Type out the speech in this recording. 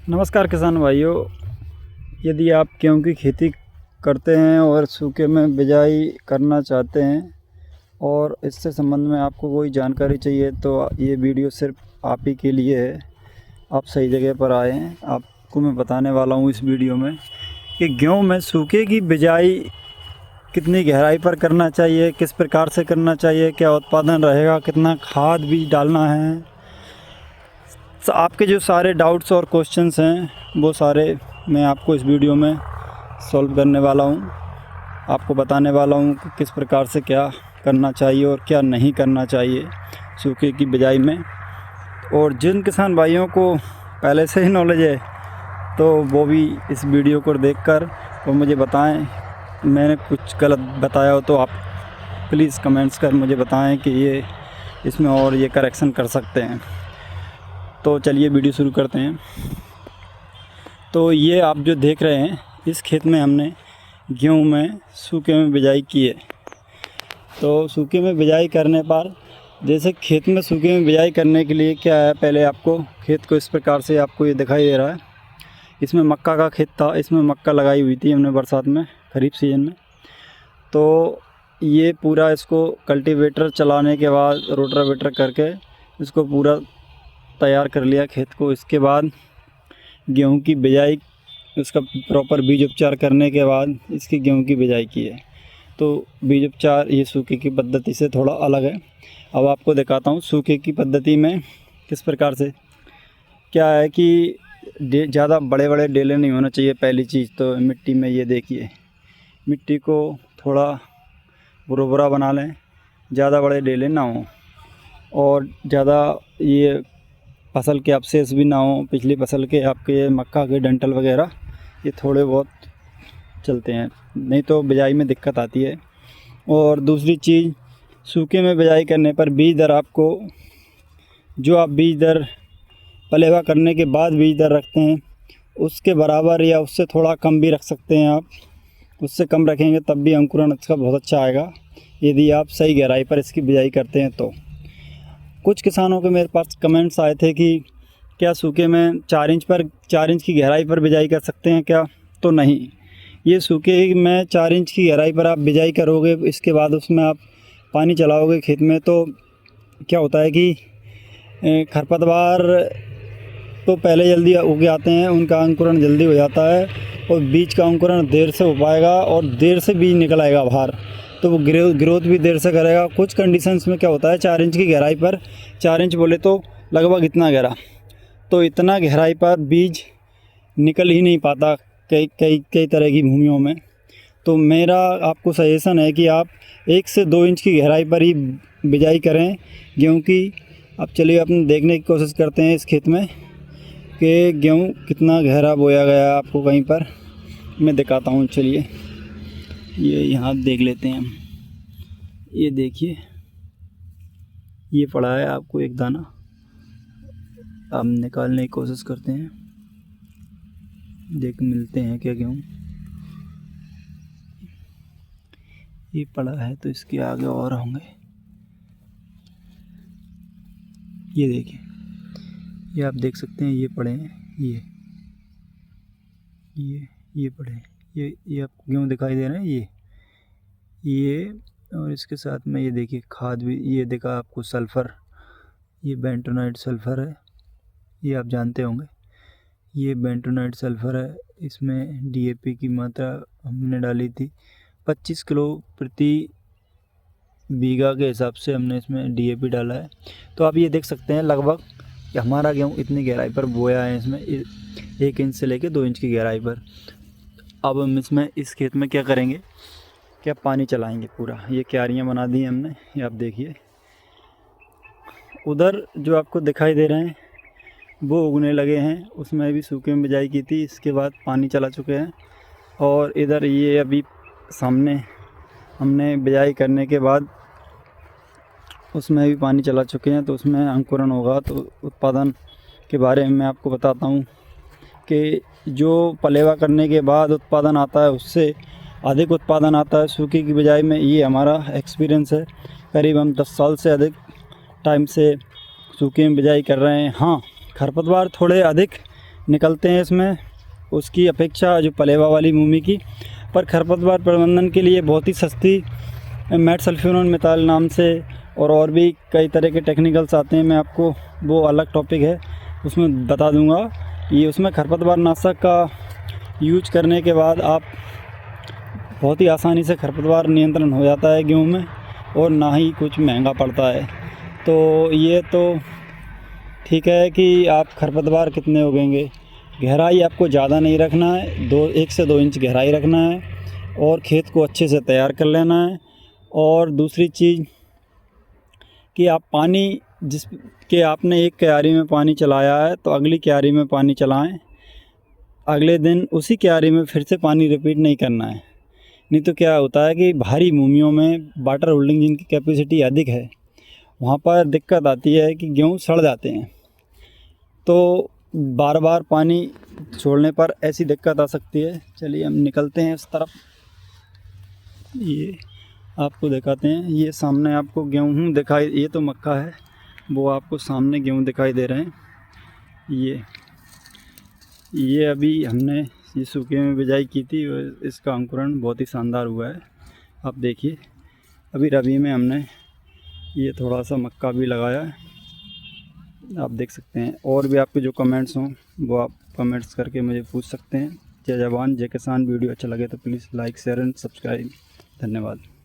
नमस्कार किसान भाइयों, यदि आप गेहूं की खेती करते हैं और सूखे में बिजाई करना चाहते हैं और इससे संबंध में आपको कोई जानकारी चाहिए तो ये वीडियो सिर्फ आप ही के लिए है। आप सही जगह पर आए हैं। आपको मैं बताने वाला हूँ इस वीडियो में कि गेहूं में सूखे की बिजाई कितनी गहराई पर करना चाहिए, किस प्रकार से करना चाहिए, क्या उत्पादन रहेगा, कितना खाद बीज डालना है। तो आपके जो सारे डाउट्स और क्वेश्चंस हैं वो सारे मैं आपको इस वीडियो में सॉल्व करने वाला हूँ। आपको बताने वाला हूँ कि किस प्रकार से क्या करना चाहिए और क्या नहीं करना चाहिए सूखे की बिजाई में। और जिन किसान भाइयों को पहले से ही नॉलेज है तो वो भी इस वीडियो को देखकर वो मुझे बताएं। मैंने कुछ गलत बताया हो तो आप प्लीज़ कमेंट्स कर मुझे बताएं कि ये इसमें और ये करेक्शन कर सकते हैं। तो चलिए वीडियो शुरू करते हैं। तो ये आप जो देख रहे हैं, इस खेत में हमने गेहूं में सूखे में बिजाई की है। तो सूखे में बिजाई करने पर जैसे खेत में सूखे में बिजाई करने के लिए क्या है, पहले आपको खेत को इस प्रकार से आपको ये दिखाई दे रहा है। इसमें मक्का का खेत था, इसमें मक्का लगाई हुई थी हमने बरसात में, खरीफ सीजन में। तो ये पूरा इसको कल्टीवेटर चलाने के बाद रोटावेटर करके इसको पूरा तैयार कर लिया खेत को। इसके बाद गेहूं की बिजाई, उसका प्रॉपर बीज उपचार करने के बाद इसकी गेहूं की बिजाई की है। तो बीज उपचार ये सूखे की पद्धति से थोड़ा अलग है। अब आपको दिखाता हूँ सूखे की पद्धति में किस प्रकार से क्या है कि ज़्यादा बड़े बड़े डेले नहीं होना चाहिए। पहली चीज़ तो मिट्टी में ये देखिए, मिट्टी को थोड़ा बुरा बना लें, ज़्यादा बड़े डेले ना हों और ज़्यादा ये फसल के अवशेष भी ना हो। पिछली फसल के आपके मक्का के डंठल वगैरह ये थोड़े बहुत चलते हैं, नहीं तो बिजाई में दिक्कत आती है। और दूसरी चीज़, सूखे में बिजाई करने पर बीज दर आपको, जो आप बीज दर पलेवा करने के बाद बीज दर रखते हैं उसके बराबर या उससे थोड़ा कम भी रख सकते हैं। आप उससे कम रखेंगे तब भी अंकुरण इसका बहुत अच्छा आएगा, यदि आप सही गहराई पर इसकी बिजाई करते हैं तो। कुछ किसानों के मेरे पास कमेंट्स आए थे कि क्या सूखे में 4 इंच की गहराई पर बिजाई कर सकते हैं क्या? तो नहीं, ये सूखे में 4 इंच की गहराई पर आप बिजाई करोगे, इसके बाद उसमें आप पानी चलाओगे खेत में, तो क्या होता है कि खरपतवार तो पहले जल्दी उग आते हैं, उनका अंकुरण जल्दी हो जाता है और बीज का अंकुरण देर से हो पाएगा और देर से बीज निकल आएगा बाहर, तो वो ग्रोथ भी देर से करेगा। कुछ कंडीशंस में क्या होता है, 4 इंच की गहराई पर, 4 इंच बोले तो लगभग इतना गहरा, तो इतना गहराई पर बीज निकल ही नहीं पाता कई तरह की भूमियों में। तो मेरा आपको सजेशन है कि आप 1 से 2 इंच की गहराई पर ही बिजाई करें गेहूं की। अब चलिए अपने देखने की कोशिश करते हैं इस खेत में कि गेहूं कितना गहरा बोया गया। आपको कहीं पर मैं दिखाता हूँ, चलिए ये यहाँ देख लेते हैं हम। ये देखिए, ये पड़ा है आपको एक दाना, हम निकालने की कोशिश करते हैं, देख मिलते हैं क्या गेहूँ। ये पड़ा है तो इसके आगे और होंगे। ये देखिए, ये आप देख सकते हैं, ये पड़े हैं, ये पड़े हैं, ये आपको गेहूँ दिखाई दे रहे हैं, ये और इसके साथ में ये देखिए खाद भी, ये देखा आपको सल्फ़र, ये बेंटोनाइट सल्फ़र है, ये आप जानते होंगे, ये बेंटोनाइट सल्फ़र है। इसमें डीएपी की मात्रा हमने डाली थी 25 किलो प्रति बीघा के हिसाब से हमने इसमें डीएपी डाला है। तो आप ये देख सकते हैं लगभग कि हमारा गेहूँ इतनी गहराई पर बोया है, इसमें 1 इंच से लेकर 2 इंच की गहराई पर। अब हम इसमें इस खेत में क्या करेंगे, क्या पानी चलाएंगे पूरा। ये क्यारियाँ बना दी हैं हमने, ये आप देखिए। उधर जो आपको दिखाई दे रहे हैं वो उगने लगे हैं, उसमें भी सूखे में बिजाई की थी, इसके बाद पानी चला चुके हैं। और इधर ये अभी सामने हमने बिजाई करने के बाद उसमें भी पानी चला चुके हैं, तो उसमें अंकुरण होगा। तो उत्पादन के बारे में मैं आपको बताता हूँ कि जो पलेवा करने के बाद उत्पादन आता है उससे अधिक उत्पादन आता है सूखे की बिजाई में। ये हमारा एक्सपीरियंस है, करीब हम 10 साल से अधिक टाइम से सूखे में बिजाई कर रहे हैं। हाँ, खरपतवार थोड़े अधिक निकलते हैं इसमें उसकी अपेक्षा जो पलेवा वाली मूमी की। पर खरपतवार प्रबंधन के लिए बहुत ही सस्ती मेट सल्फ्यूरॉन मिथाइल नाम से और भी कई तरह के टेक्निकल्स आते हैं, मैं आपको वो अलग टॉपिक है उसमें बता दूंगा। ये उसमें खरपतवार नाशक का यूज करने के बाद आप बहुत ही आसानी से खरपतवार नियंत्रण हो जाता है गेहूं में, और ना ही कुछ महंगा पड़ता है। तो ये तो ठीक है कि आप खरपतवार कितने उगेंगे, गहराई आपको ज़्यादा नहीं रखना है, 1 से 2 इंच गहराई रखना है और खेत को अच्छे से तैयार कर लेना है। और दूसरी चीज़ कि आप पानी जिसके आपने एक क्यारी में पानी चलाया है तो अगली क्यारी में पानी चलाएं, अगले दिन उसी क्यारी में फिर से पानी रिपीट नहीं करना है। नहीं तो क्या होता है कि भारी भूमियों में वाटर होल्डिंग जिनकी कैपेसिटी अधिक है वहाँ पर दिक्कत आती है कि गेहूँ सड़ जाते हैं। तो बार बार पानी छोड़ने पर ऐसी दिक्कत आ सकती है। चलिए हम निकलते हैं इस तरफ, ये आपको दिखाते हैं। ये सामने आपको गेहूँ दिखाई, ये तो मक्का है, वो आपको सामने गेहूँ दिखाई दे रहे हैं। ये अभी हमने ये सूखे में बिजाई की थी और इसका अंकुरण बहुत ही शानदार हुआ है। आप देखिए अभी रबी में हमने ये थोड़ा सा मक्का भी लगाया है, आप देख सकते हैं। और भी आपके जो कमेंट्स हों वो आप कमेंट्स करके मुझे पूछ सकते हैं। जय जवान जय किसान। वीडियो अच्छा लगे तो please like share and subscribe. धन्यवाद।